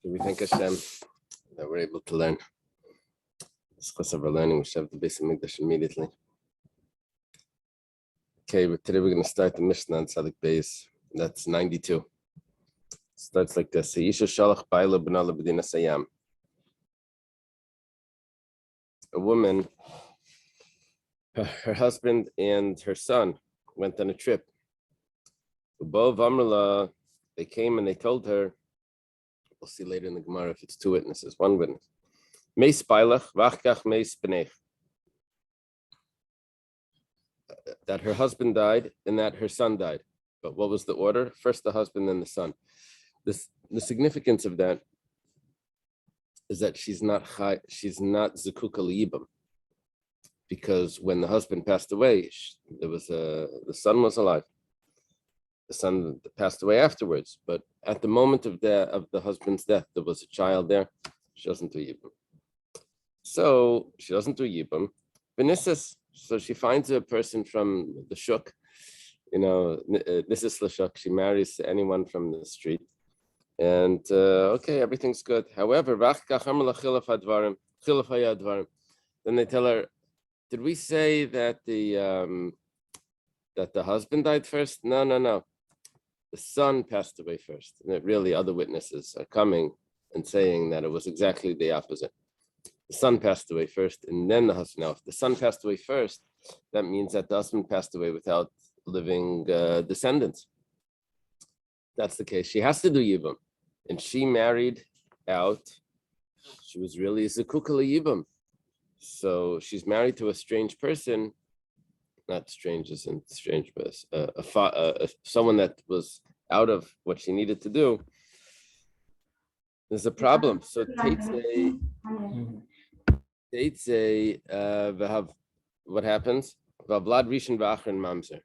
Do we thank Hashem that we're able to learn? Because of our learning, we should have the basic English immediately. Okay, but today we're going to start the Mishnah on Tzadik Beis. That's 92. It starts like this. A woman, her husband and her son went on a trip. They came and they told her, we'll see later in the Gemara if it's two witnesses, one witness. That her husband died and that her son died. But what was the order? First the husband, then the son. The significance of that is that she's not Zekuka Liyibam. Because when the husband passed away, the son was alive. The son passed away afterwards, but at the moment of the husband's death, there was a child there. She doesn't do Yibam. So she doesn't do Yibam. Benissus, so she finds a person from the shuk, Nissus Lashuk. She marries anyone from the street, and okay, everything's good. However, then they tell her, did we say that the husband died first? No. The son passed away first. And really, other witnesses are coming and saying that it was exactly the opposite. The son passed away first, and then the husband. Now, if the son passed away first, that means that the husband passed away without living descendants. That's the case. She has to do Yibam. And she married out. She was really Zekuka Yibam. So she's married to a strange person. Not strange isn't strange, but someone that was out of what she needed to do. There's a problem. So what happens? Vlad Rishon V'Achron Mamzer.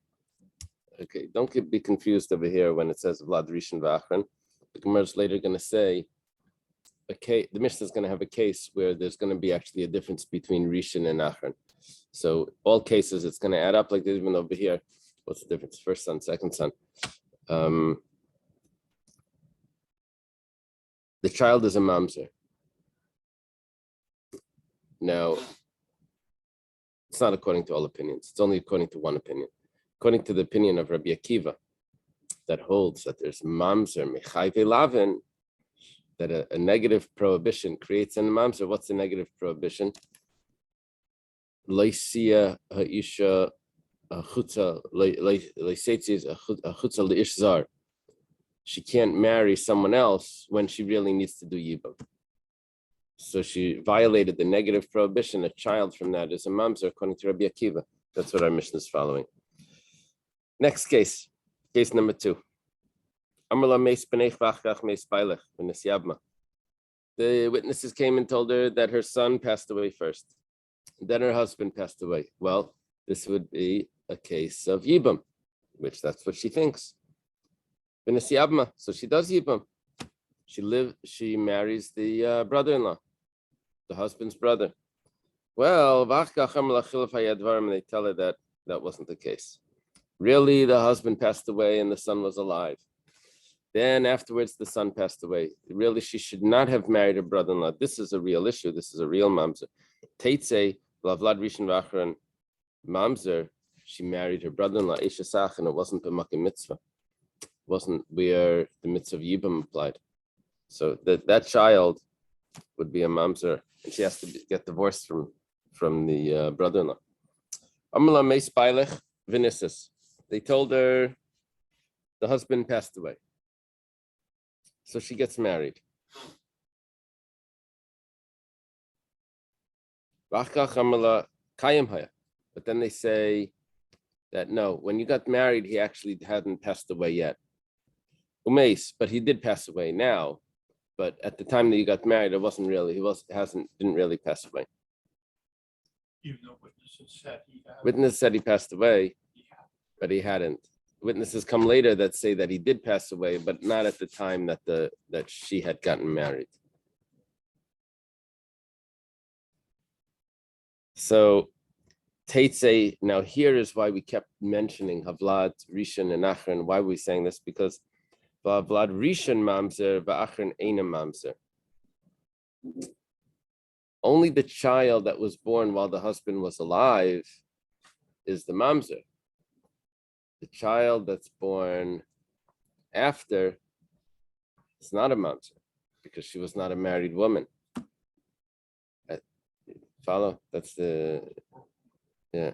Okay, don't be confused over here when it says Vlad Rishon V'Achron. The Gemara is later going to say, the Mishnah is going to have a case where there's going to be actually a difference between Rishon and Achron. So all cases, it's going to add up like this, even over here. What's the difference? First son, second son. The child is a mamzer. Now, it's not according to all opinions. It's only according to one opinion. According to the opinion of Rabbi Akiva, that holds that there's mamzer, mechayve lavin, that a negative prohibition creates a mamzer. What's the negative prohibition? Leisia ha'isha chutza leisetzis chutza leish zar. She can't marry someone else when she really needs to do Yibam. So she violated the negative prohibition. A child from that is a mamzer, according to Rabbi Akiva. That's what our mission is following. Next case number 2. The witnesses came and told her that her son passed away first. Then her husband passed away. Well, this would be a case of Yibam, which that's what she thinks. So she does Yibam. She marries the brother-in-law, the husband's brother. Well, and they tell her that wasn't the case. Really, the husband passed away and the son was alive. Then afterwards, the son passed away. Really, she should not have married her brother-in-law. This is a real issue. This is a real mamzer. Teitze, Vlad Rishon V'Achron mamzer, she married her brother-in-law, Esha Sach, and it wasn't b'makim mitzvah. It wasn't where the mitzvah of Yibam applied. So that child would be a mamzer, and she has to get divorced from the brother-in-law. Amala meis bailech v'nissus. They told her the husband passed away. So she gets married. But then they say that no, when you got married, he actually hadn't passed away yet. But he did pass away now. But at the time that you got married, it wasn't really, didn't really pass away. Even though witnesses said he passed away, but he hadn't. Witnesses come later that say that he did pass away, but not at the time that she had gotten married. So Teitze, now here is why we kept mentioning Havlad, Rishon, and Achron. Why are we saying this? Because Havlad Rishon mamzer, Va'achron eina mamzer. only the child that was born while the husband was alive is the mamzer. The child that's born after is not a mamzer because she was not a married woman. Follow? That's the, yeah.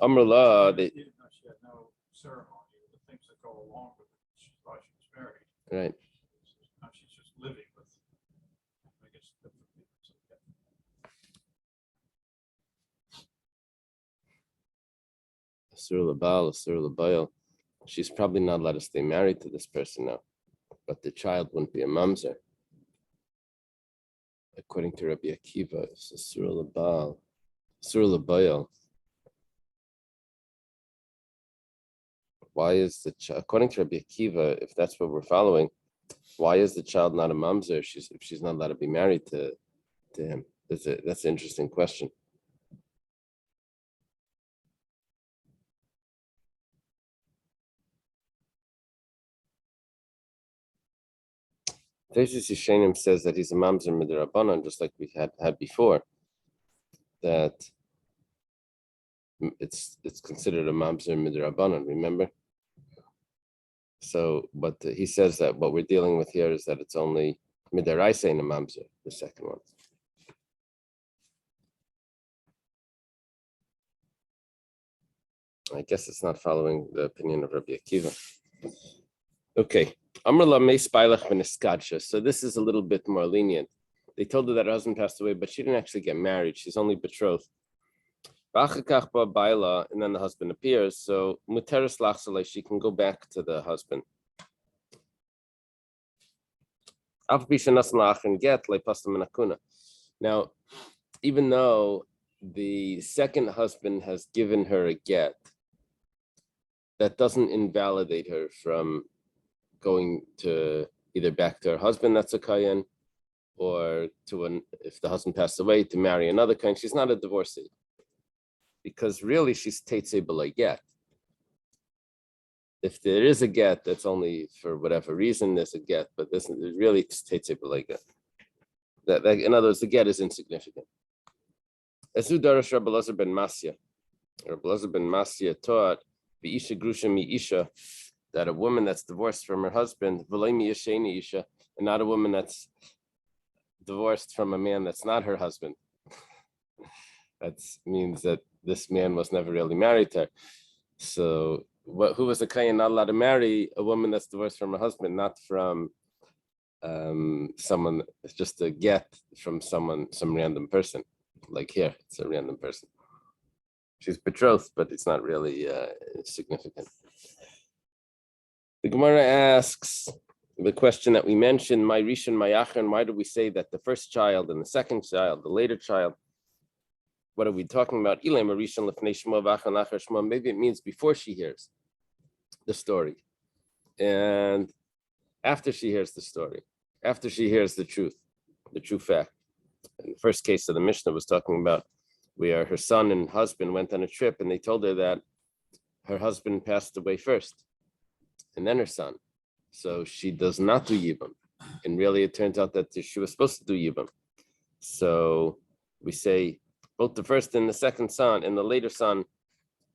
Amrullah, they, Even though she had no ceremony, the things that go along with it, she thought she was married. right. Now she's just living with, I guess, different people. Asur Labal, Asur Labayal. She's probably not allowed to stay married to this person now, but the child wouldn't be a mamzer. According to Rabbi Akiva, it's Asur Labal, Asur Labayal. Why is the child, according to Rabbi Akiva, if that's what we're following, why is the child not a mamzer if she's not allowed to be married to him? That's an interesting question. Tesis Yishenim says that he's a mamzer midrabanan, just like we had before. That it's considered a mamzer midrabanan. Remember. So, but he says that what we're dealing with here is that it's only midaraisa in a mamzer, the second one. I guess it's not following the opinion of Rabbi Akiva. Okay. So this is a little bit more lenient. They told her that her husband passed away, but she didn't actually get married. She's only betrothed. And then the husband appears. So muteris lachsalei, she can go back to the husband. Now, even though the second husband has given her a get, that doesn't invalidate her from going to either back to her husband that's a kayan, or to if the husband passed away, to marry another kayan. She's not a divorcee because really she's teitze b'lei get. If there is a get, that's only for whatever reason there's a get, but this really it's teitze b'lei get. That in other words, the get is insignificant. Ezu darash Rabbi Elazar ben Masya. Rabbi Elazar ben Masya taught v'isha grusha mi isha, that a woman that's divorced from her husband, v'lei mi yasheni isha, and not a woman that's divorced from a man that's not her husband. That means that this man was never really married to her. So who was a kayan not allowed to marry a woman that's divorced from her husband, not from someone, it's just a get from some random person. Like here, it's a random person. She's betrothed, but it's not really significant. The Gemara asks the question that we mentioned, my rishon, my achron, why do we say that the first child and the second child, the later child, what are we talking about? Maybe it means before she hears the story and after she hears the story, after she hears the true fact. In the first case of the Mishnah was talking about where her son and husband went on a trip and they told her that her husband passed away first and then her son. So she does not do Yibam. And really it turns out that she was supposed to do Yibam. So we say both the first and the second son and the later son,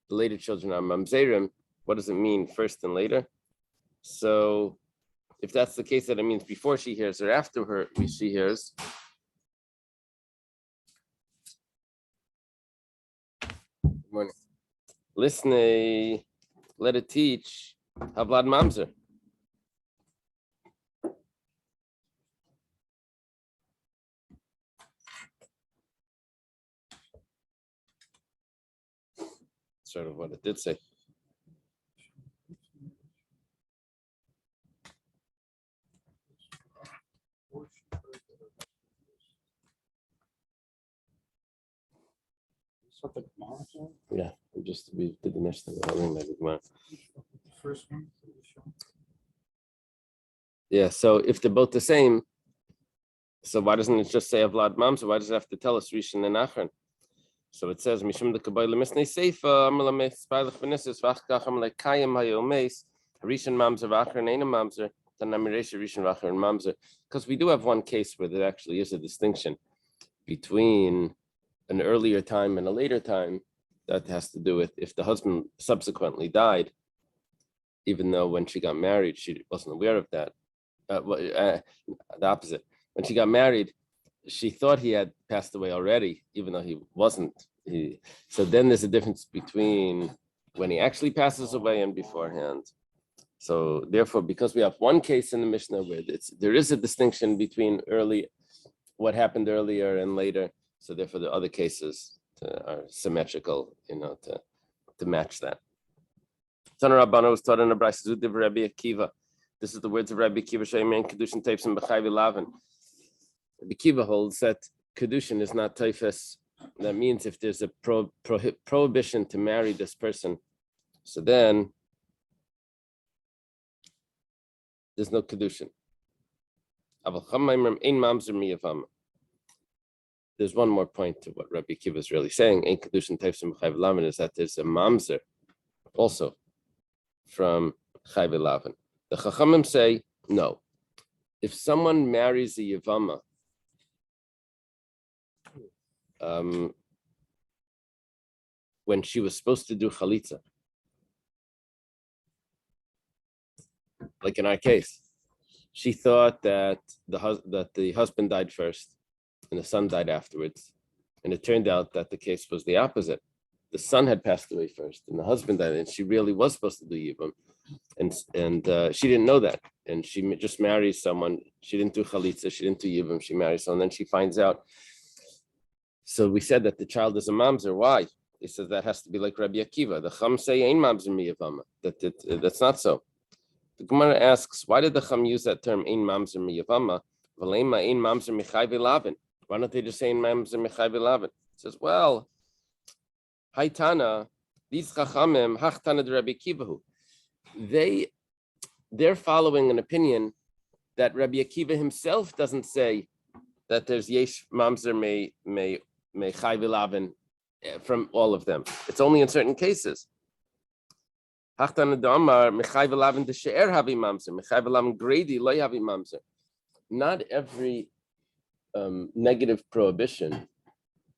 the later children are mamzerim. What does it mean, first and later? So if that's the case, that it means before she hears or after she hears. Good morning. Listen, let it teach Havlad Mamzer. Sort of what it did say. Yeah, we did the next thing. The first one. Yeah, so if they're both the same, so why doesn't it just say Avlad Mamzer? Why does it have to tell us Rishon and Achron? So it says Mishum the Kabbalah Misnei Seifa Amalames Spilach Benissus Vachkach Amalek Kayim Hayomes Rishon Mamzer Achron Eina Mamzer Because we do have one case where there actually is a distinction between an earlier time and a later time. That has to do with if the husband subsequently died, even though when she got married, she wasn't aware of that. The opposite. When she got married, she thought he had passed away already, even though he wasn't. So then there's a difference between when he actually passes away and beforehand. So therefore, because we have one case in the Mishnah where there is a distinction between what happened earlier and later, so therefore the other cases are symmetrical, to match that. This is the words of Rabbi Akiva, Sheimein Kedushin Teifsim B'chayvi Lavin. Rabbi Akiva holds that Kedushin is not Teifes. That means if there's a prohibition to marry this person, so then there's no Kedushin. There's one more point to what Rabbi Akiva is really saying. Ein Kedushin Teifsim B'chayvi Lavin is that there's a mamzer also from Chayvi Lavin. The Chachamim say, no. If someone marries a Yevama, when she was supposed to do Chalitza, like in our case, she thought that the husband died first and the son died afterwards. And it turned out that the case was the opposite. The son had passed away first and the husband died, and she really was supposed to do Yibam. And she didn't know that. And she just marries someone. She didn't do Chalitza, she didn't do Yibam, she marries someone, and then she finds out. So we said that the child is a mamzer. Why? He says that has to be like Rabbi Akiva. The Chum say ain't mamzer mi Yevama. That's not so. The Gemara asks, why did the Chum use that term ain't mamzer mi Yevama? V'leima ain't mamzer mi chayvi lavin. Why don't they just say ain't mamzer mi chayvi lavin? He says, well, Haitana, these Chachamim, Hachtana de Rabbi Akivahu. They're following an opinion that Rabbi Akiva himself doesn't say that there's yesh mamzer me chayvi lavin from all of them. It's only in certain cases. Hachtana damar mechayvi lavin de she'er havi mamzer mechayvi lavin grady loy havi mamzer. Not every negative prohibition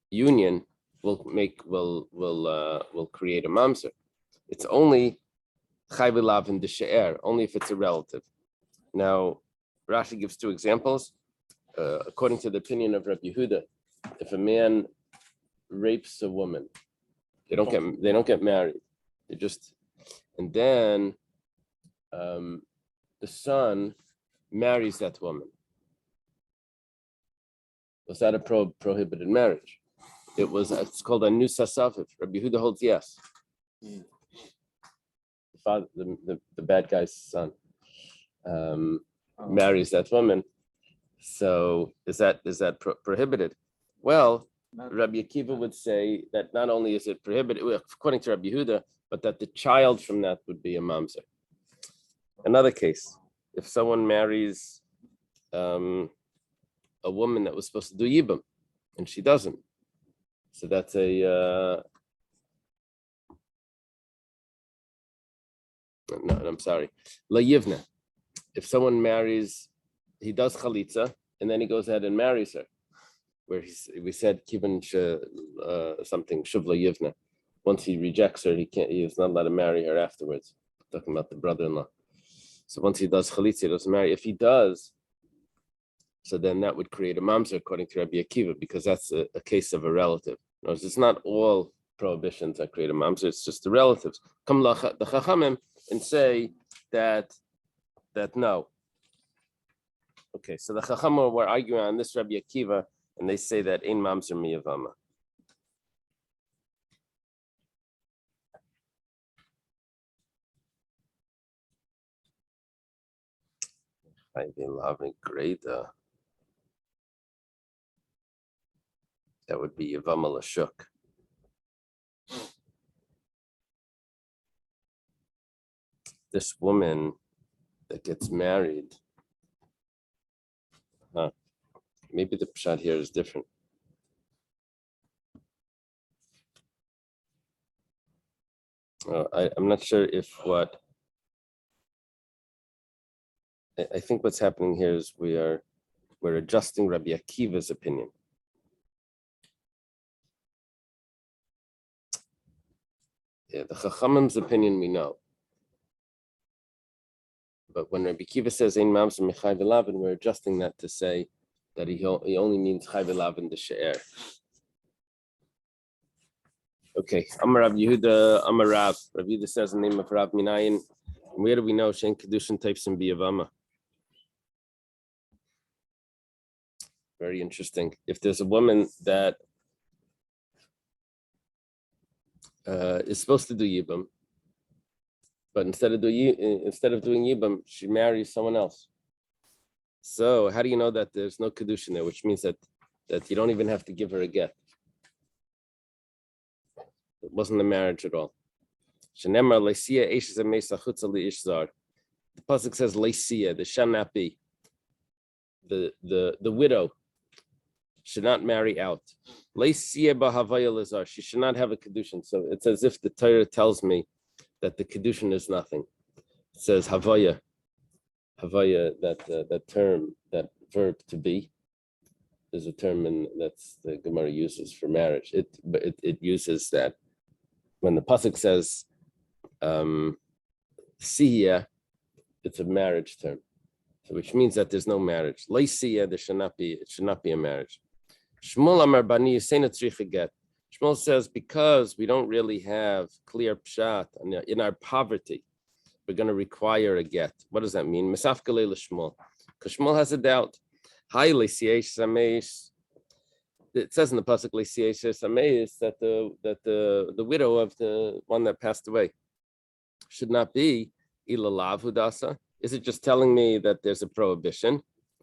union will create a mamzer. It's only chayvi lavin de she'er, only if it's a relative. Now, Rashi gives two examples. According to the opinion of Rabbi Yehuda, if a man rapes a woman, they don't get married. And then the son marries that woman. Was that a prohibited marriage? It's called a nusa saviv. Rabbi Yehuda holds yes. The father, the bad guy's son, marries that woman. So is that prohibited? Well, Rabbi Akiva would say that not only is it prohibited, according to Rabbi Yehuda, but that the child from that would be a mamzer. Another case, if someone marries a woman that was supposed to do yibam, and she doesn't, so that's no, I'm sorry, la yivna. If someone marries, he does chalitza, and then he goes ahead and marries her, where we said kivan something shuvla yivna. Once he rejects her, he is not allowed to marry her afterwards. Talking about the brother-in-law. So once he does chalitza, he doesn't marry. If he does, so then that would create a mamzer according to Rabbi Akiva, because that's a case of a relative. No, it's not all prohibitions that create a mamzer, it's just the relatives. Come the chachamim and say that no. Okay, so the chachamim were arguing on this Rabbi Akiva, and they say that ein mamzer miyavama. I've been loving great. That would be Yevama Lashuk. This woman that gets married, maybe the pshat here is different. I'm not sure if what I think what's happening here is we're adjusting Rabbi Akiva's opinion. Yeah, the Chachamim's opinion we know. But when Rabbi Akiva says Ein Mamzer Mechai V'Lavin, we're adjusting that to say that he only means Chai V'Lavin the She'er. Okay, Amar Rav Yehuda, Amar Rav. Rav Yehuda says the name of Rav Minayin. Where do we know Shein Kedushin types in Biyavama? Very interesting. If there's a woman that is supposed to do Yibam, but instead of doing Yibam, she marries someone else. So how do you know that there's no Kedushin there, which means that you don't even have to give her a get? It wasn't a marriage at all. The pasuk says Leisia, there shall not be. The widow should not marry out. Leisia b'havaya lezar, she should not have a kedushin. So it's as if the Torah tells me that the kedushin is nothing. It says havaya, that term, that verb to be, is a term that's the Gemara uses for marriage. It uses that when the pasuk says siya, it's a marriage term, so which means that there's no marriage. Leisia, it should not be a marriage. Shmuel Amar Bani Yisena Tzricha Get. Shmuel says because we don't really have clear pshat in our poverty, we're going to require a get. What does that mean? Mesaf Galei Shmuel, because Shmuel has a doubt. Hi Leisiesh Sameis. It says in the pasuk Leisiesh Sameis that the widow of the one that passed away should not be ilalav hudasa. Is it just telling me that there's a prohibition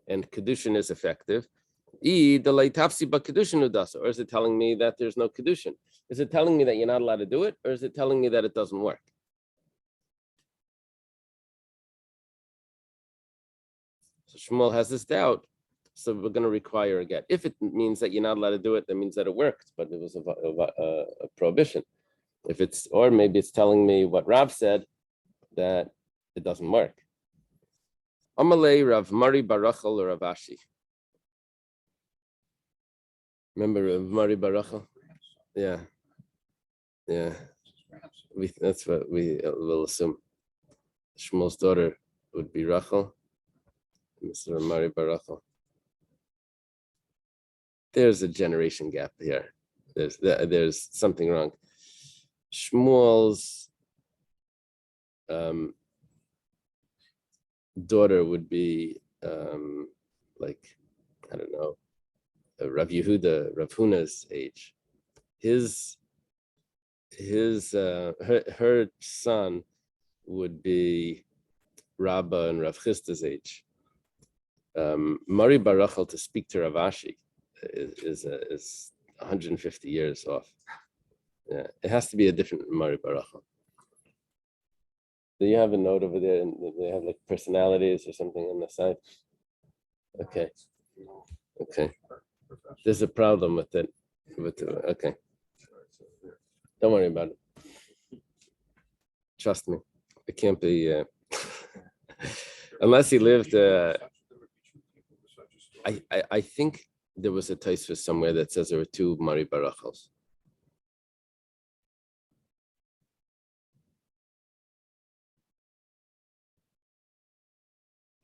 and kedushin is effective? Or is it telling me that there's no kedushin? Is it telling me that you're not allowed to do it, or is it telling me that it doesn't work? So Shmuel has this doubt, so we're going to require a get. If it means that you're not allowed to do it, that means that it worked, but it was a prohibition. Or maybe it's telling me what Rav said, that it doesn't work. Amalei Rav Mari Barachal or Rav Ashi. Remember Rav Mari Barachal? Yeah. That's what we will assume. Shmuel's daughter would be Rachel. Mr. Rav Mari Barachal. There's a generation gap here. There's something wrong. Shmuel's daughter would be like, I don't know, Rav Yehuda, Rav Huna's age. Her son would be Rabba and Rav Chista's age. Mari Barachal to speak to Rav Ashi is 150 years off. Yeah, it has to be a different Mari Barachal. Do you have a note over there? And they have like personalities or something on the side? Okay. There's a problem with it. Okay. Don't worry about it. Trust me. It can't be unless he lived. I think there was a Tosfos somewhere that says there were two Mari Barachals.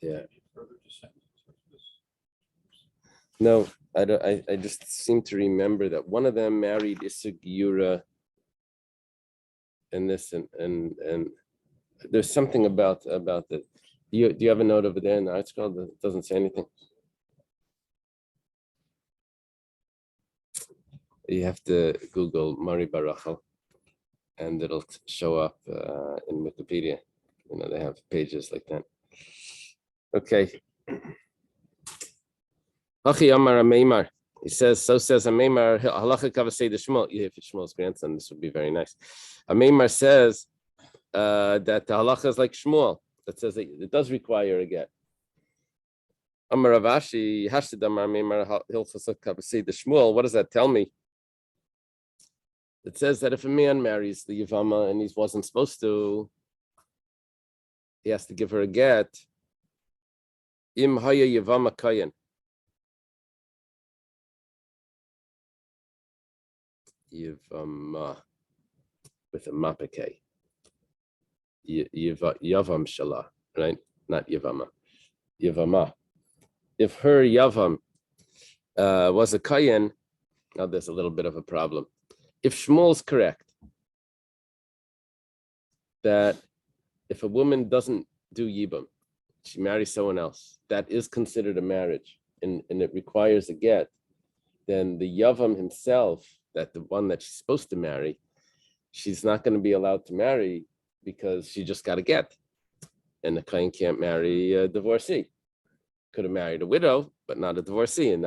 Yeah. No, I don't. I just seem to remember that one of them married Issachar, and this and there's something about that. Do you have a note over there in the article that doesn't say anything? You have to Google Mari Barachal, and it'll show up in Wikipedia. You know, they have pages like that. Okay. He says, so says Ameimar, halacha kavasei de Shmuel. If it's Shmuel's grandson, this would be very nice. Ameimar says that the halacha is like Shmuel, that says that it does require a get. Amar Rav Ashi, Hashid Amar Ameimar halacha kavasei de Shmuel. What does that tell me? It says that if a man marries the Yevama and he wasn't supposed to, he has to give her a get. Im haya Yevama kayan. Yevama with a mapake. Yavam Shalah, right? Not Yevama. Yevama. If her Yavam was a Kayan, now there's a little bit of a problem. If Shmuel's correct, that if a woman doesn't do Yibam, she marries someone else, that is considered a marriage, and it requires a get, then the Yavam himself, that the one that she's supposed to marry, she's not going to be allowed to marry because she just got a get. And the Kayan can't marry a divorcee. Could have married a widow, but not a divorcee. And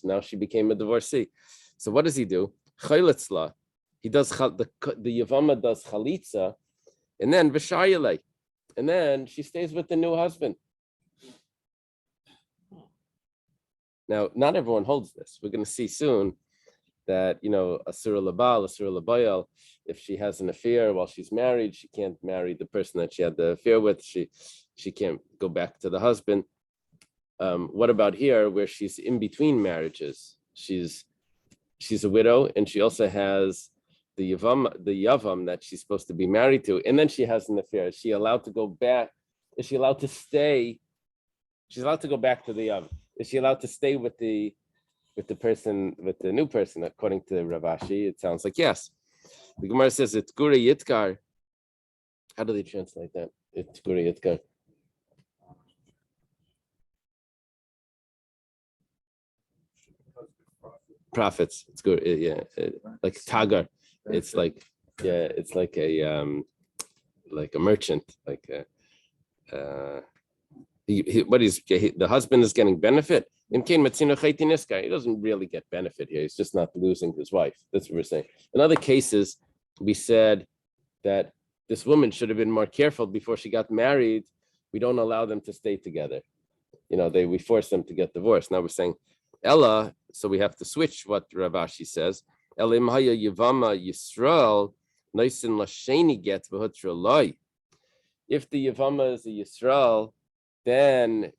now she became a divorcee. So what does he do? Chaylitzla. He does the Yavama does chalitza, and then v'shayalei, and then she stays with the new husband. Now, not everyone holds this. We're going to see soon that, asura labal, asura labayal, if she has an affair while she's married, she can't marry the person that she had the affair with. She can't go back to the husband. What about here, where she's in between marriages? She's a widow, and she also has the yavam that she's supposed to be married to, and then she has an affair. Is she allowed to go back? Is she allowed to stay? She's allowed to go back to the yavam. Is she allowed to stay with the new person? According to Rav Ashi, it sounds like yes. The Gemara says it's gure yitkar. How do they translate that? It's gure yitkar. Profits. It's good. Yeah, like tagar. It's like it's like a merchant. The husband is getting benefit. He doesn't really get benefit here. He's just not losing his wife. That's what we're saying. In other cases, we said that this woman should have been more careful before she got married. We don't allow them to stay together. We force them to get divorced. Now we're saying Ella, so we have to switch what Rav Ashi says. Elim haya Yevama Yisrael noisin lasheni get v'hutra loy. If the Yevama is a Yisrael, then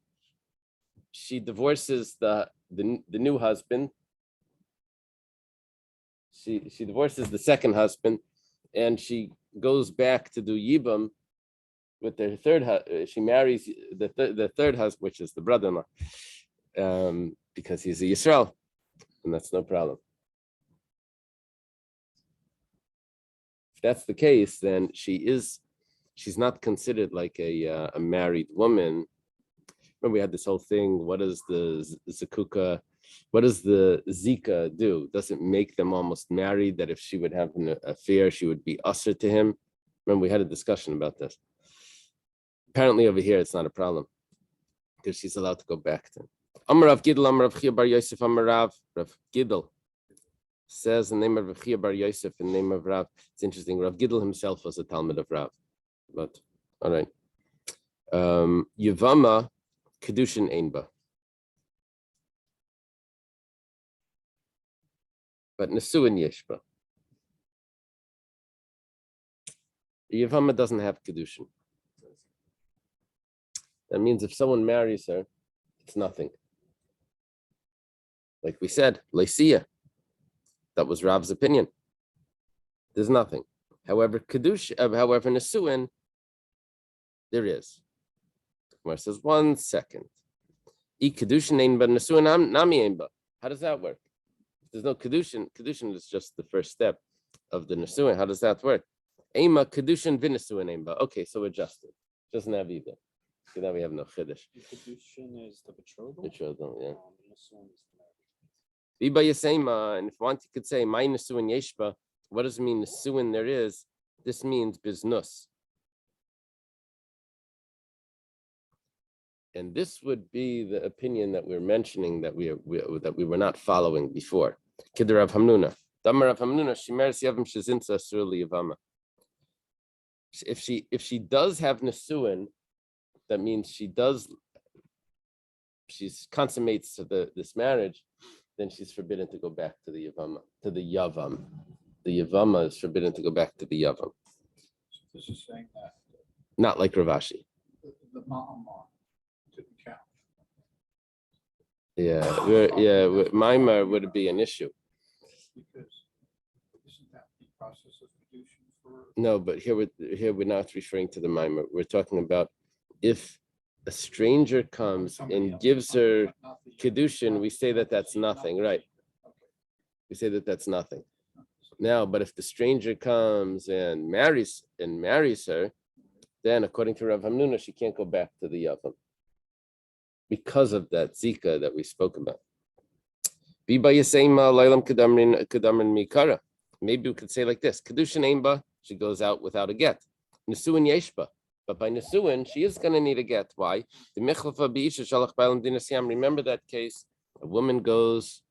she divorces the new husband. She divorces the second husband, and she goes back to do Yibam with the third. She marries the third husband, which is the brother-in-law, because he's a Yisrael, and that's no problem. If that's the case, then she's not considered like a married woman. Remember, we had this whole thing. What does the Zakuka, what does the Zika do? Does it make them almost married, that if she would have an affair, she would be usher to him? Remember, we had a discussion about this. Apparently over here, it's not a problem because she's allowed to go back to him. Amar Rav Gidl, Amar Rav Chia bar Yosef, Amar Rav Gidl says the name of Rav Chia bar Yosef in the name of Rav. It's interesting. Rav Gidl himself was a Talmud of Rav. But, all right. Yevama Kedushin Einba. But Nesuin Yeshba. Yevama doesn't have Kedushin. That means if someone marries her, it's nothing. Like we said, Lycia. That was Rav's opinion. There's nothing. However, Nesuin, there is. Gemara says, 1 second. How does that work? If there's no Kedushin is just the first step of the Nesuin. How does that work? Ema Kedushin v'Nesuin Eimba. Okay, so adjusted. Doesn't have either. So now we have no Chiddush. Kedushin is the betrothal? Betrothal, yeah. Nesuin is the marriage. And if one could say, my Nesuin Yeshba, what does it mean Nesuin there is? This means biznus. And this would be the opinion that we're mentioning that we were not following before. Kid Rav Hamnuna. Damar Rav Hamnuna, Shimeres Yavam Shazinsa Surli Yavama. If she does have Nesuin, that means she consummates this marriage, then she's forbidden to go back to the Yavama, to the Yavam. The Yavama is forbidden to go back to the Yavam. This is saying that Not like Rav Ashi. the Ma'amar didn't count. Mimar would be an issue. Because isn't that the process of fiducian for? No, but we're not referring to the Mimar. We're talking about if a stranger comes and gives her kedushin, we say that that's nothing, right? We say that that's nothing. Now, but if the stranger comes and marries her, then according to Rav Hamnuna, she can't go back to the Yavam because of that zika that we spoke about. Maybe we could say like this: Kedushin Aimba, she goes out without a get. Nesuin Yeshba, but by Nesuin, she is going to need a get. Why? Remember that case? A woman goes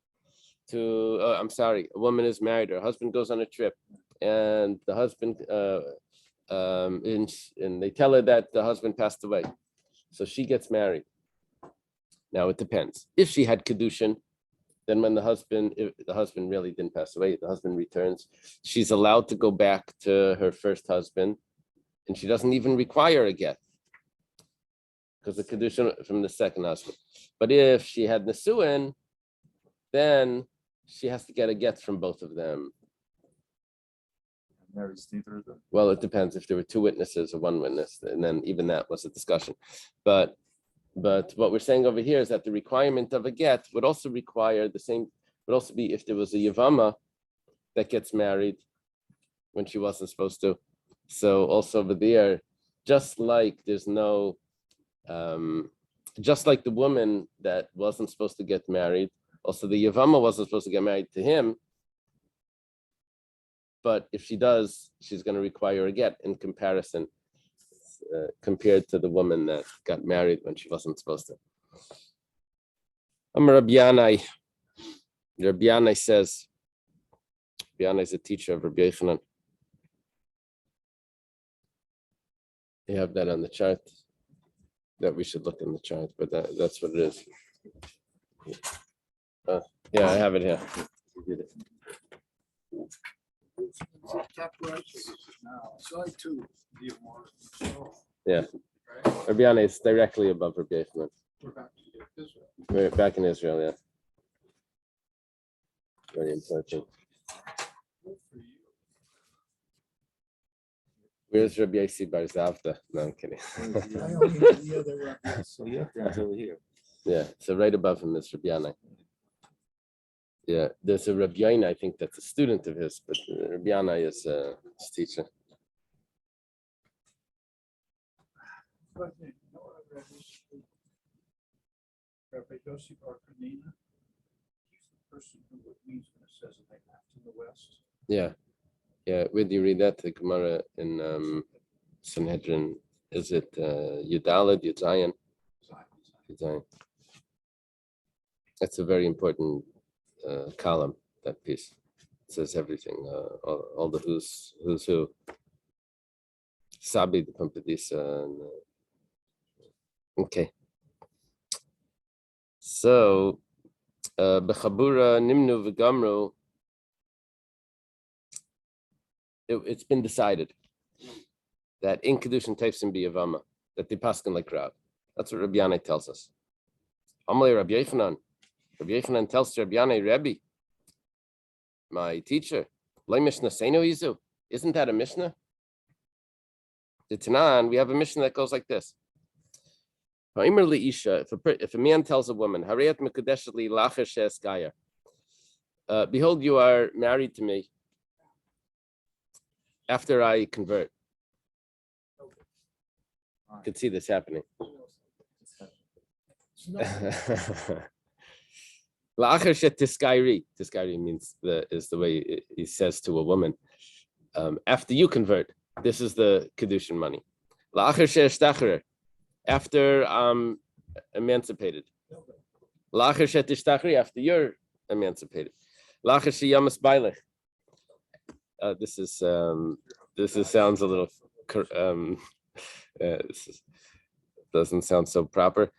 to, a woman is married. Her husband goes on a trip, and the husband, and they tell her that the husband passed away. So she gets married. Now it depends. If she had Kedushin, then when if the husband really didn't pass away, the husband returns, she's allowed to go back to her first husband, and she doesn't even require a get because the Kedushin from the second husband. But if she had Nesuin, then she has to get a get from both of them. Marries neither of them. Well, it depends if there were two witnesses or one witness, and then even that was a discussion. But what we're saying over here is that the requirement of a get would also require the same, would also be if there was a Yevama that gets married when she wasn't supposed to. So also over there, just like there's no, just like the woman that wasn't supposed to get married, also the Yevama wasn't supposed to get married to him. But if she does, she's going to require a get in comparison, compared to the woman that got married when she wasn't supposed to. Rabbi Yanai says, Rabbi Yanai is a teacher of Rabbi Yochanan. You have that on the chart, that we should look in the chart, but that's what it is. Yeah, I have it here. Top right. Side two. Yeah. Rabbi Yanai is directly above Rabbi Yochanan. We're back to Israel. We're back in Israel, yeah. Very important. Good for you. Where's Rabbi Yossi Bar Zavda? No, I'm kidding. I only have the other one. So yeah, that's over here. Yeah, so right above him is Rabbi Yanai. Yeah, there's a Rabbi Yanai, I think that's a student of his, but Rabbi Yanai is his teacher. But you know what I read recently? Rabbi Yossi Bar Kanina. He's the person who means when it says they left in the West. Yeah. Where do you read that? The Gemara in Sanhedrin. Is it Yudalad, Yudzayan? Yudzayan. That's a very important column, that piece. It says everything, all the who's who. Sabi, the Pampadisa. Okay. So, Bechabura Nimnu V'Gamru, it's been decided that in Kedushin Teifsim B'Yavama, that they paskin like Rav. That's what Rabbi Yanai tells us. Amalei Rabbi Yochanan. Rabbi Yochanan tells to Rabbi Yanai, Rebbe, my teacher, Loi Mishnah Seinu Yizu. Isn't that a Mishnah? The Tanan, we have a Mishnah that goes like this. If a man tells a woman, behold, you are married to me after I convert. You can see this happening. Tiskairi means is the way he says to a woman. After you convert, this is the Kedushin money. After I'm emancipated. After you're emancipated. This sounds a little doesn't sound so proper.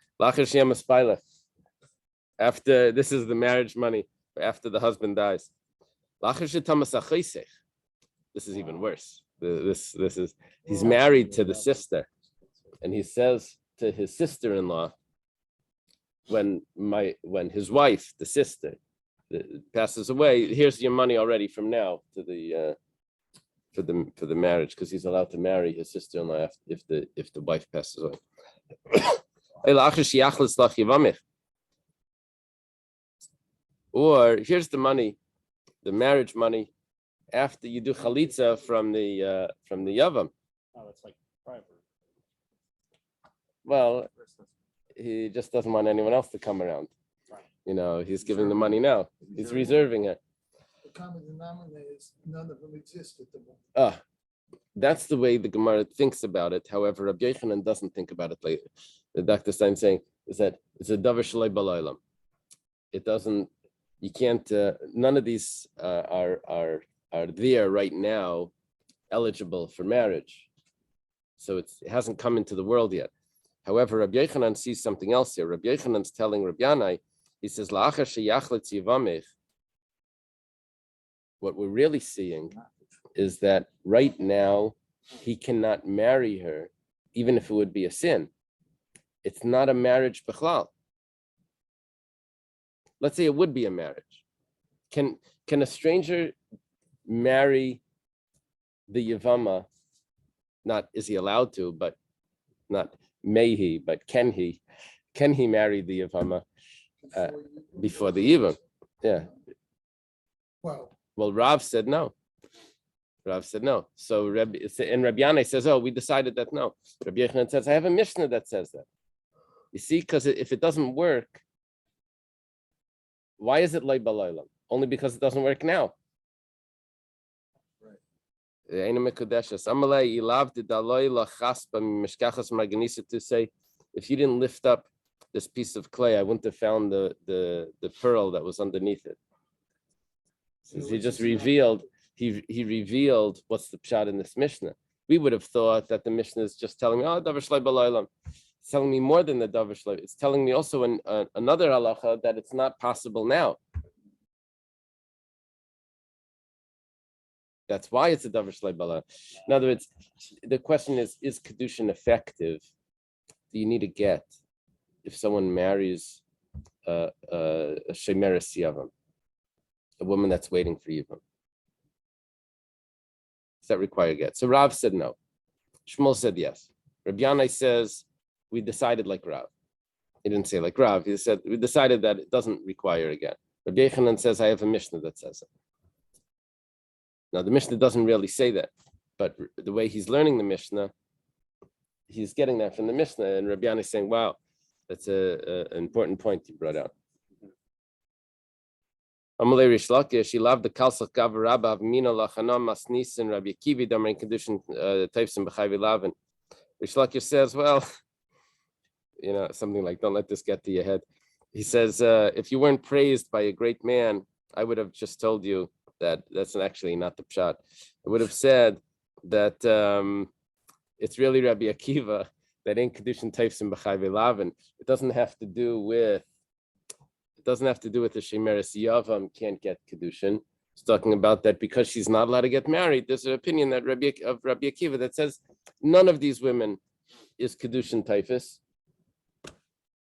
After this is the marriage money after the husband dies. This is even worse. This is he's married to the sister, and he says to his sister-in-law, when his wife, the sister, passes away, here's your money already from now to the for the marriage, because he's allowed to marry his sister-in-law if the wife passes away. Or here's the money, the marriage money, after you do chalitza from the yavam. Oh, it's like private. Well, he just doesn't want anyone else to come around. Right. He's giving the money now. He's reserving it. The common denominator is none of them exist at the moment. That's the way the Gemara thinks about it. However, Rabbi Yochanan doesn't think about it later. The Dr. Stein saying is that it's a davar shalei b'laylam. It doesn't. You can't. None of these are there right now, eligible for marriage. So it hasn't come into the world yet. However, Rabbi Yochanan sees something else here. Rabbi Yochanan's telling Rabbi Yanai, he says, "La'achar sheyachletz yivamich." What we're really seeing is that right now he cannot marry her, even if it would be a sin. It's not a marriage b'chlal. Let's say it would be a marriage. Can a stranger marry the Yevama? Not is he allowed to, but not may he, but can he? Can he marry the Yevama before the Yevam? Yeah. Well, Rav said no. Rav said no. So Rabbi Yanai says, "Oh, we decided that no." Rabbi Yochanan says, "I have a Mishnah that says that." You see, because if it doesn't work, why is it like balaylam? Only because it doesn't work now. To say, if you didn't lift up this piece of clay, I wouldn't have found the pearl that was underneath it. Since he just revealed, he revealed what's the pshat in this Mishnah. We would have thought that the Mishnah is just telling me, oh, davar shlei b'laylam. It's telling me more than the davar shlei. It's telling me also another halacha that it's not possible now. That's why it's a davar shlei b'laylam. In other words, the question is kedushin effective? Do you need a get if someone marries a shemeres yavam, a woman that's waiting for Yivam? Does that require a get? So Rav said no. Shmuel said yes. Rabbi Yanai says, we decided like Rav. He didn't say like Rav. He said, we decided that it doesn't require a get. Rabbi Yochanan says, I have a Mishnah that says it. Now, the Mishnah doesn't really say that, but the way he's learning the Mishnah, he's getting that from the Mishnah. And Rabbi Yanai is saying, wow, that's an important point you brought out. Amalei Rish Lakish, he loved the Kalsach Gav Rabba of Mina Lachanam Masnis and Rabbi Akiva Damar condition types in B'chayvi Lavin. Rish Lakish says, well, something like, don't let this get to your head. He says, if you weren't praised by a great man, I would have just told you that that's actually not the pshat. I would have said that it's really Rabbi Akiva that in condition types in B'chayvi Lavin. It doesn't have to do with the shemeres yavam can't get kedushin. It's talking about that because she's not allowed to get married. There's an opinion that Rabbi Akiva that says none of these women is kedushin typhus,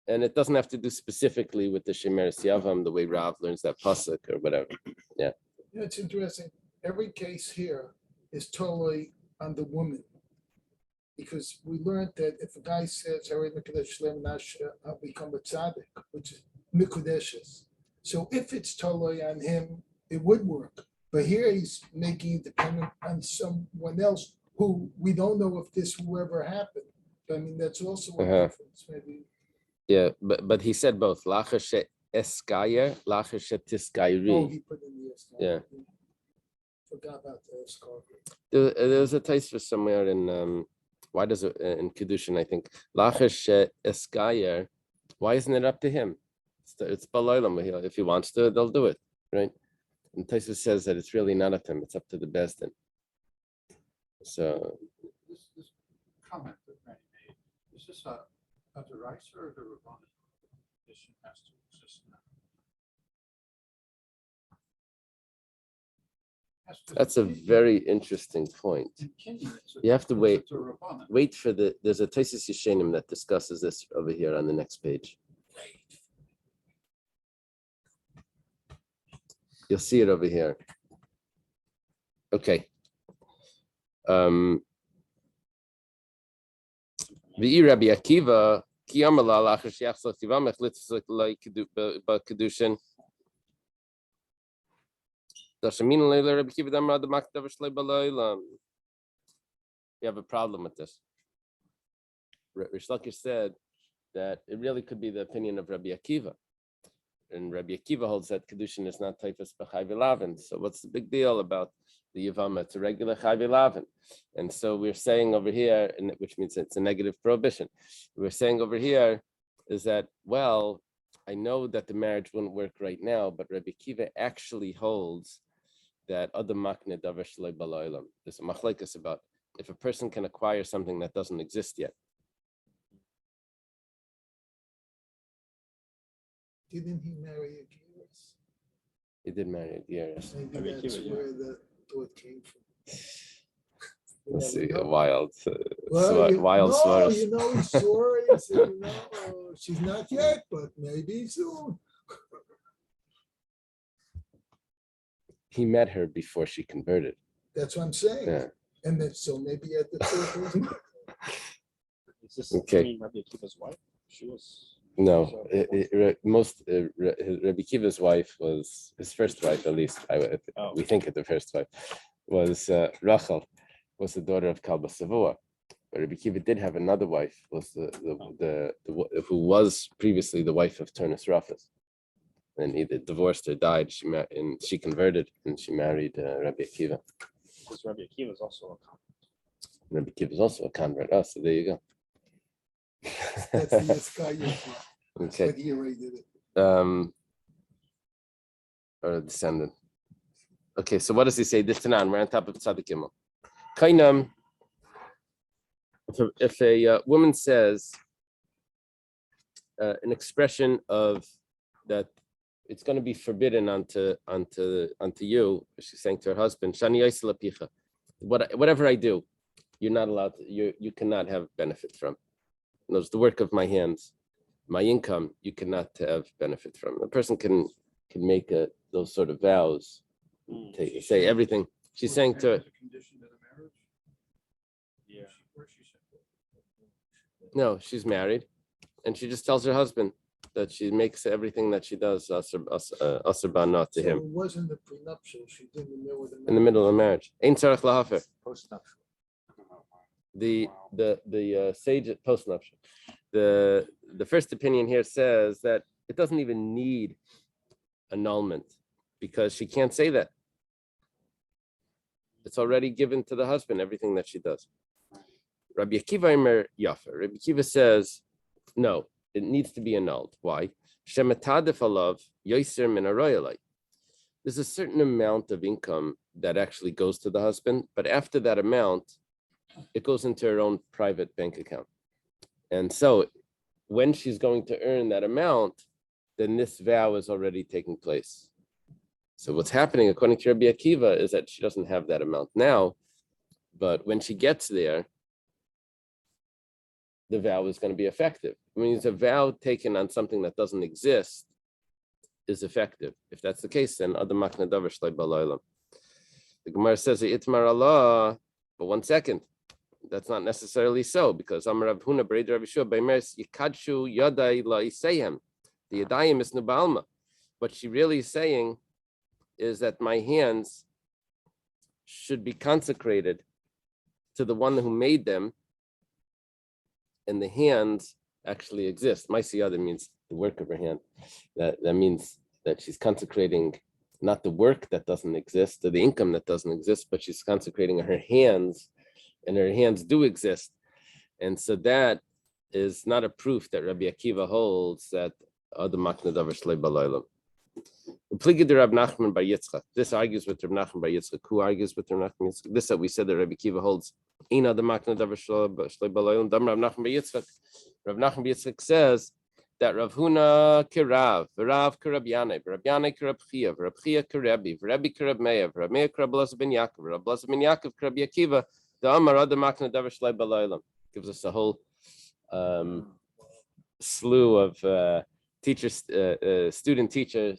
and it doesn't have to do specifically with the shemeres yavam the way Rav learns that pasuk or whatever. Yeah. It's interesting. Every case here is totally on the woman, because we learned that if a guy says, I'll become a tzaddik, which is mikudeshes. So if it's totally on him, it would work. But here he's making it dependent on someone else who we don't know if this will ever happen. I mean, that's also a difference, maybe. Yeah, but he said both. Lacher she eskayer, lacher she tiskayri. Oh, he put in the eskayer. Yeah. Forgot about the eskayer. There was a taste for somewhere in why does it in Kedushin, I think lacher she eskayer. Why isn't it up to him? It's balaylam. If he wants to, they'll do it, right? And Taisa says that it's really not up to him; it's up to the Bezdin. So this comment that Randy made, is this a derisa or the Rabbanan? This has to exist now. That's a very interesting point. You have to wait for there's a Taisus Yeshenim that discusses this over here on the next page. You'll see it over here. Okay. Rabbi Akiva, ki amala lachar she'achzal tivam echlitzlik like kedushin. Dashamin leila Rabbi Akiva damra the makdav shlei balaylam. You have a problem with this. Rish Lakish said that it really could be the opinion of Rabbi Akiva. And Rabbi Akiva holds that Kedushin is not typhus b'chai v'lavin. So what's the big deal about the Yevama? It's a regular chai v'lavin. And so we're saying over here, which means it's a negative prohibition. We're saying over here is that, well, I know that the marriage wouldn't work right now, but Rabbi Akiva actually holds that adam makne davar shlei b'laylam. There's a machlekes about if a person can acquire something that doesn't exist yet. Didn't he marry a Geras? He did marry a Geras. Maybe that's where the thought came from. Let's see, a wild, Well, wild source. he said, she's not yet, but maybe soon. He met her before she converted. That's what I'm saying. Yeah. And then, so maybe at the third. Is this Okay. Rabbi Akiva's wife? She was. No, Rabbi Akiva's wife was his first wife, at least. We think of the first wife was Rachel, was the daughter of Kalba Savua. But Rabbi Akiva did have another wife, was who was previously the wife of Turnus Rafas, and either divorced or died. She converted and she married Rabbi Akiva. Because Rabbi Akiva is also a convert. Rabbi Akiva is also a convert. Oh, so there you go. That's the Iskaya. Okay. But he already did it. Or a descendant. Okay, so what does he say? Ditanan, we're on top of Tzadik Gimel. Kainam, if a woman says an expression of that it's going to be forbidden unto you, she's saying to her husband, Shani Yisla Picha, whatever I do, you're not allowed to, you cannot have benefit from. Knows the work of my hands, my income, you cannot have benefit from. A person can make those sort of vows, say everything. She's saying to it. Yeah. No, she's married, and she just tells her husband that she makes everything that she does asr to him. So it wasn't the prenuptial, she did in the middle of the marriage. In the middle of the marriage. Ein tzarech lahafer. Post-nuptial. The sage at post-nuptial. The first opinion here says that it doesn't even need annulment because she can't say that. It's already given to the husband, everything that she does. Rabbi Akiva Imer Yafa. Rabbi Akiva says, no, it needs to be annulled. Why? Shematadif alav yoser min haroyalai. There's a certain amount of income that actually goes to the husband, but after that amount, it goes into her own private bank account. And so when she's going to earn that amount, then this vow is already taking place. So what's happening, according to Rabbi Akiva, is that she doesn't have that amount now, but when she gets there, the vow is going to be effective. I mean, it's a vow taken on something that doesn't exist is effective. If that's the case, then adam makna davar shlei b'laylam. The Gemara says itmar Allah, but 1 second, that's not necessarily so because Amar Rav Huna Bered Rav Yeshua Beimeres Yikadshu Yadai La'isayim. The Yadayim is Nubalma. What she really is saying is that my hands should be consecrated to the one who made them, and the hands actually exist. My siyada means the work of her hand. That means that she's consecrating not the work that doesn't exist or the income that doesn't exist, but she's consecrating her hands, and her hands do exist. And so that is not a proof that Rabbi Akiva holds that Adam Makna Davar Shlei B'Laylam. This argues with Rab Nachman Bar Yitzchak. Who argues with Rab Nachman Bar Yitzchak? This that we said that Rabbi Akiva holds. Ein Adam Makna Davar Shlei B'Laylam. Dam Rab Nachman Bar Yitzchak. Rab Nachman Bar Yitzchak says that Rav Huna kirav, Rav kirab Yanai, Rab Yanai kirab Chia, Rab Chia kirabi, Rabbi kirab Meir, Rab Meir kirab Blaza ben Yaakov, Rab Blaza ben Yaakov kirab Akiva. The Amar Adam Makna Davar Shlei B'Laylam gives us a whole slew of teacher, student, teacher,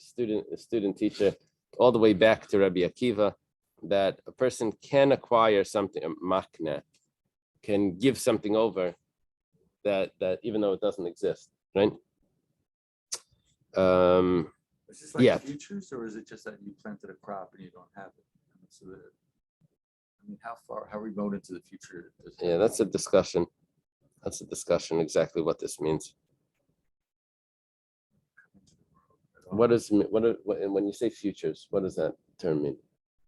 all the way back to Rabbi Akiva, that a person can acquire something, a makna, can give something over that even though it doesn't exist, right? Is this like Yeah. futures, or is it just that you planted a crop and you don't have it? So that, I mean, how remote into the future does it? Yeah, that's a discussion. That's a discussion exactly what this means. What when you say futures, what does that term mean?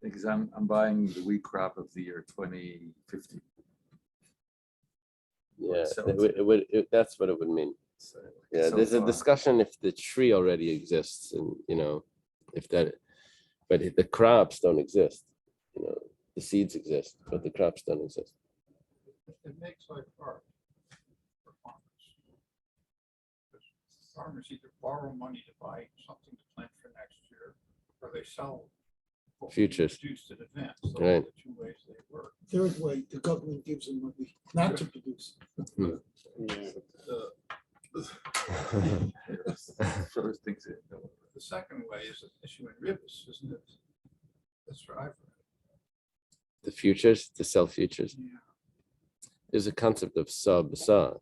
Because I'm buying the wheat crop of the year 2050. Yeah, So that's what it would mean. So, Yeah, so there's a far. discussion if the tree already exists, and if that, but the crops don't exist. The seeds exist, but the crops don't exist. It makes life hard for farmers. Because farmers either borrow money to buy something to plant for next year, or they sell what we Futures. produced in advance. Those are Right. the two ways they work. Third way, the government gives them money not to produce. First things in. The second way is issuing ribs, isn't it? That's what I've read. The futures, to sell futures. Yeah. There's a concept of sub. So-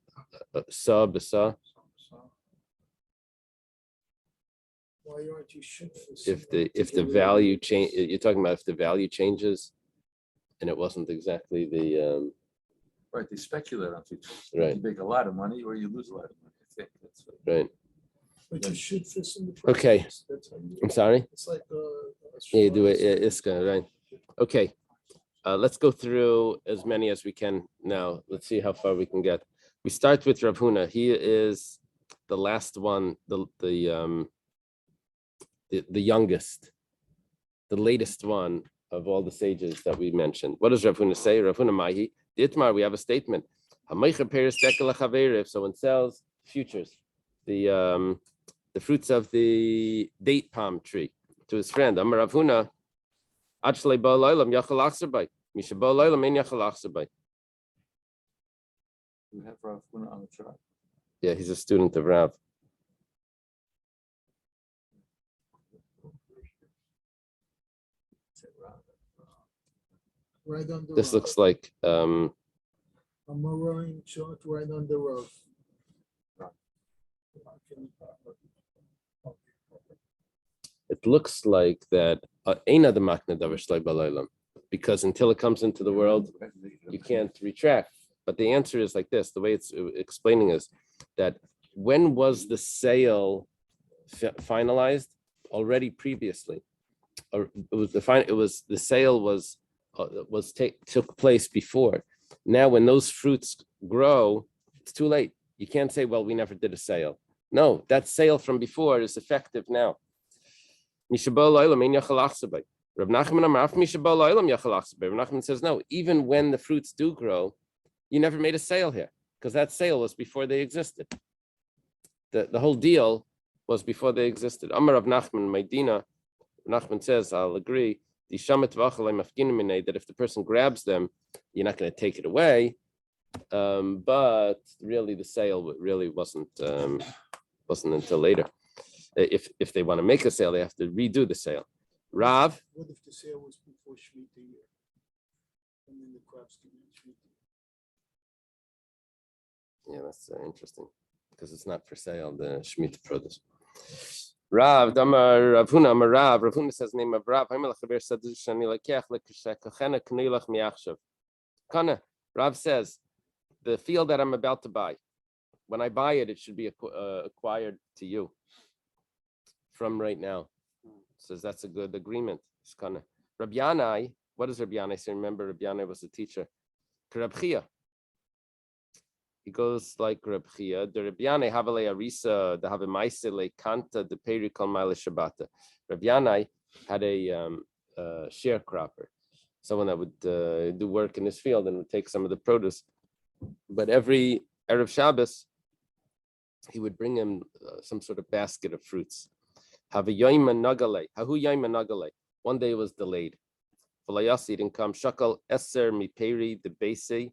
Why aren't you should? If the value change, you're talking about if the value changes, and it wasn't exactly the Right, they speculate on futures. Right. You make a lot of money or you lose a lot of money. I think that's what. right. But you should this in the. Okay. process. That's how you. I'm sorry. It's like. Yeah, you do it. Iska, right? Okay. Let's go through as many as we can now. Let's see how far we can get. We start with Rav Huna. He is the last one, the youngest, the latest one of all the sages that we mentioned. What does Rav Huna say? Rav Huna Mahi, Ditmar, we have a statement. So one sells futures, the fruits of the date palm tree to his friend. Amar Rav Huna, Achlei ba loilam yachal achzer bay. Misha ba loilam ein yachal achzer bay. You have Rav Huna on the chart. Yeah, he's a student of Rav. Right on the. This road. looks like A marine chart right on the road. it looks like that Eina the Makna Davar Shlei Balaylam, because until it comes into the world, you can't retract. But the answer is like this: the way it's explaining is that when was the sale finalized? Already previously, or the sale took place before. Now, when those fruits grow, it's too late. You can't say, "Well, we never did a sale." No, that sale from before is effective now. Rav Nachman says, no, even when the fruits do grow, you never made a sale here, because that sale was before they existed. The whole deal was before they existed. Amar Rav Nachman, Maydina, Nachman says, I'll agree, that if the person grabs them, you're not going to take it away. But really, the sale really wasn't until later. If they want to make a sale, they have to redo the sale. Rav. What if the sale was before Shemitah year? And then the crops came in Shemitah. Yeah, that's interesting, because it's not for sale, the Shemitah produce. Rav, Damar, Rav Huna, Amar Rav. Rav Huna says name of Rav. Kana, Rav says, the field that I'm about to buy, when I buy it, it should be acquired to you from right now. Says that's a good agreement. It's kind of Rabbi Yanai. What does Rabbi Yanai say? Remember, Rabbi Yanai was a teacher. Rabbi Chia. He goes like Rabbi Chia. The Rabbi Yanai have a arisa, the have a maise le kanta, the peri kol mile shabbata. Rabbi Yanai had a sharecropper, someone that would do work in his field and would take some of the produce. But every Erev Shabbos, he would bring him some sort of basket of fruits. Have a yoima nagale. Hahu yoima nagale. One day it was delayed. Falayasi didn't come. Shakal eser miperi the base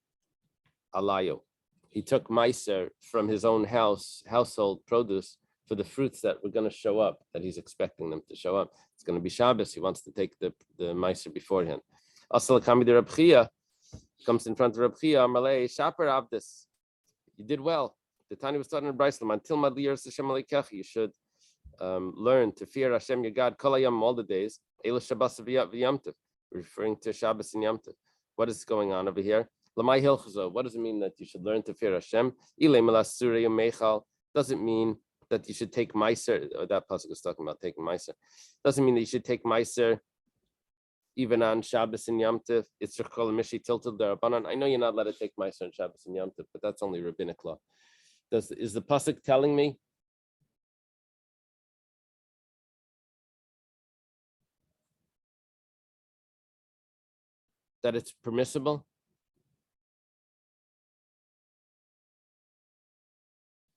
alayo. He took meiser from his own household produce for the fruits that were going to show up, that he's expecting them to show up. It's going to be Shabbos. He wants to take the Meiser beforehand. Asal Kami de Reb Chia comes in front of Reb Chia, Amalei, Shaper Abdis. You did well. The Tani was taught in Braislam, until Madlir Hashem Aleikach, you should learn to fear Hashem your God, Kol Hayam, all the days, Eila Shabbos v'Yamtiv, referring to Shabbos and Yamtiv. What is going on over here? Lamai Hilchazo, what does it mean that you should learn to fear Hashem? Ilay Melas Surei Meichal, doesn't mean that you should take Meiser, or that pasuk is talking about taking Meiser. Doesn't mean that you should take Meiser even on Shabbos and Yom Tov. It's Rechol Mishi tilted Darabanan. I know you're not allowed to take Meiser on Shabbos and Yom Tov, but that's only rabbinic law. Is the pasuk telling me that it's permissible?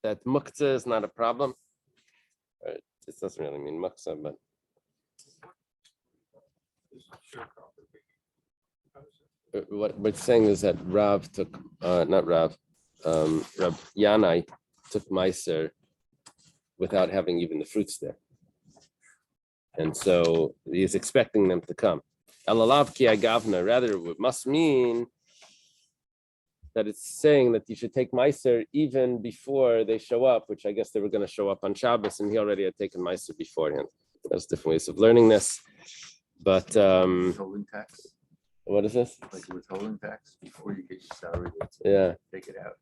That muktzah is not a problem? This doesn't really mean muktzah, but what we're saying is that Rav took, not Rav, Rav Yanai took Meiser without having even the fruits there. And so he's expecting them to come. Elalav ki agavna, rather it must mean that it's saying that you should take Meiser even before they show up, which I guess they were going to show up on Shabbos, and he already had taken Meiser beforehand. There's different ways of learning this. But Withholding tax, what is this? like withholding tax before you get your salary. Yeah. Take it out.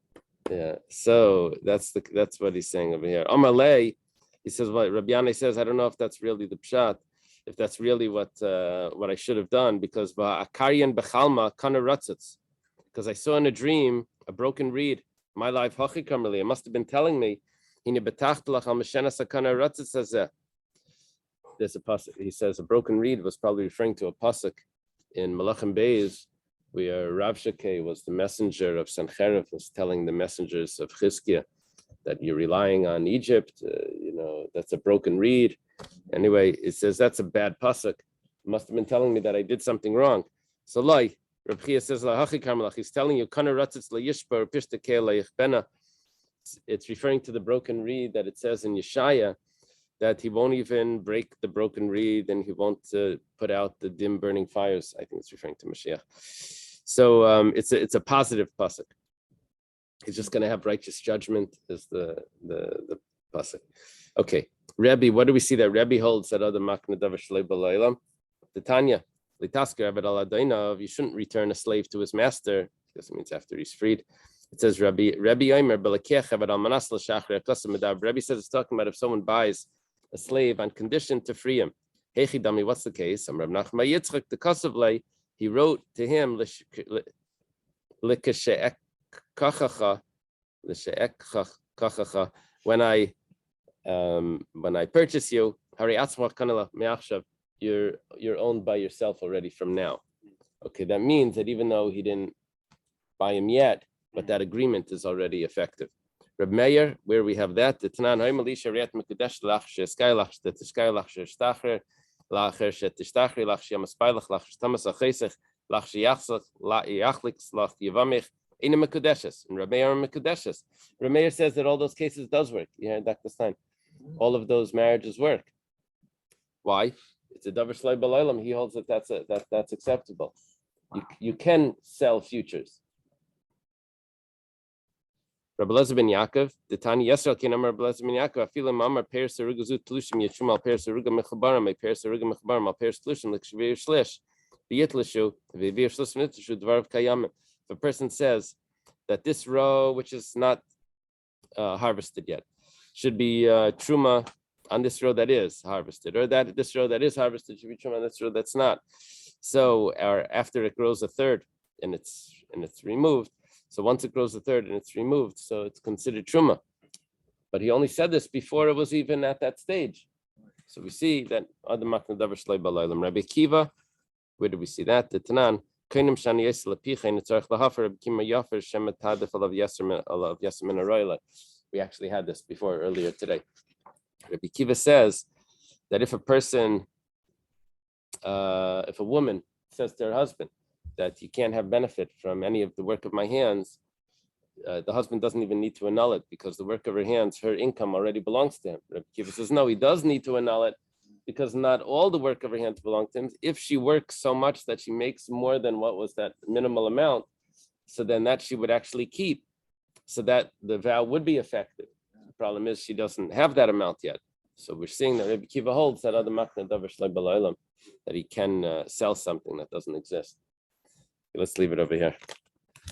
Yeah, so that's what he's saying over here. Amalei, he says, what Rabbi Yanai says, I don't know if that's really the pshat, if that's really what I should have done, because Akarian Bechalma Kana Ratzitz, because I saw in a dream a broken reed. My life, Hachikamali, it must have been telling me, there's a pasuk. He says a broken reed was probably referring to a pasuk in Malachim Beis, where Rav Shakeh was the messenger of Sancherif, was telling the messengers of Chizkiah that you're relying on Egypt, that's a broken reed. Anyway, it says that's a bad pasuk. Must have been telling me that I did something wrong. So like, Reb Chia says, he's telling you, it's referring to the broken reed that it says in Yeshaya, that he won't even break the broken reed and he won't put out the dim burning fires. I think it's referring to Mashiach. So it's a positive pasuk. He's just going to have righteous judgment is the pasuk. Okay, Rebbe, what do we see that Rebbe holds that other makna davar shlei b'laylam? The Tanya, litasker aved al adainav, you shouldn't return a slave to his master. This means after he's freed. It says Rebbe Yomer b'lekech aved al manas l'shachar akasam medav. Rebbe says it's talking about if someone buys a slave on condition to free him. Hechi dami, what's the case? Reb Nachman Yitzchak the Kasavlei, he wrote to him when I purchase you, you're owned by yourself already from now. Okay, that means that even though he didn't buy him yet, but that agreement is already effective. Reb Meir, where we have that, the Tanan Haimalisha Riat Mekudesh Lach Sheskaylach the Skaylach Shestacher Lacher Shetistachri Lach Shamaspilach Lach Tamas Achesech Lach Shiachsach La Yachlix Lach Yevamich Ina Mekudeshes and Reb Meir Mekudeshes. Reb Meir says that all those cases does work. You heard Dr. Stein. All of those marriages work. Why? It's a davar shlei b'laylam. He holds that that's acceptable. You can sell futures. Rabbi Elazar ben Yaakov, the Tani Yisrael can Rabbi Elazar ben Yaakov. Afilim Amar Peir Seruga Zut Tlushim Yechum Al Peir Seruga Mechabaram Al Peir Seruga Mechabaram Al Peir Tlushim L'Kshvir Shlish V'Yitlishu V'Vir Shlish V'Yitlishu Dvar Kayamim. If a person says that this row, which is not harvested yet, should be truma on this row that is harvested, or that this row that is harvested should be truma on this row that's not. So, or after it grows a third and it's removed. So once it grows a third and it's removed, so it's considered truma. But he only said this before it was even at that stage. So we see that other makna davar shlei b'laylam. Rabbi Akiva, where do we see that? The Tanan. We actually had this before earlier today. Rabbi Kiva says that if a woman says to her husband that you can't have benefit from any of the work of my hands, the husband doesn't even need to annul it because the work of her hands, her income already belongs to him. Rabbi Akiva says, no, he does need to annul it because not all the work of her hands belong to him. If she works so much that she makes more than what was that minimal amount, so then that she would actually keep, so that the vow would be effective. The problem is she doesn't have that amount yet. So we're seeing that Rabbi Akiva holds that other machna davar shlei b'laylam, that he can sell something that doesn't exist. Let's leave it over here.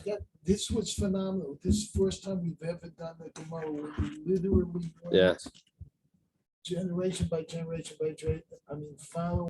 Yeah, this was phenomenal. This is the first time we've ever done a Gemara where we literally went Yeah. generation by generation by generation. I mean, follow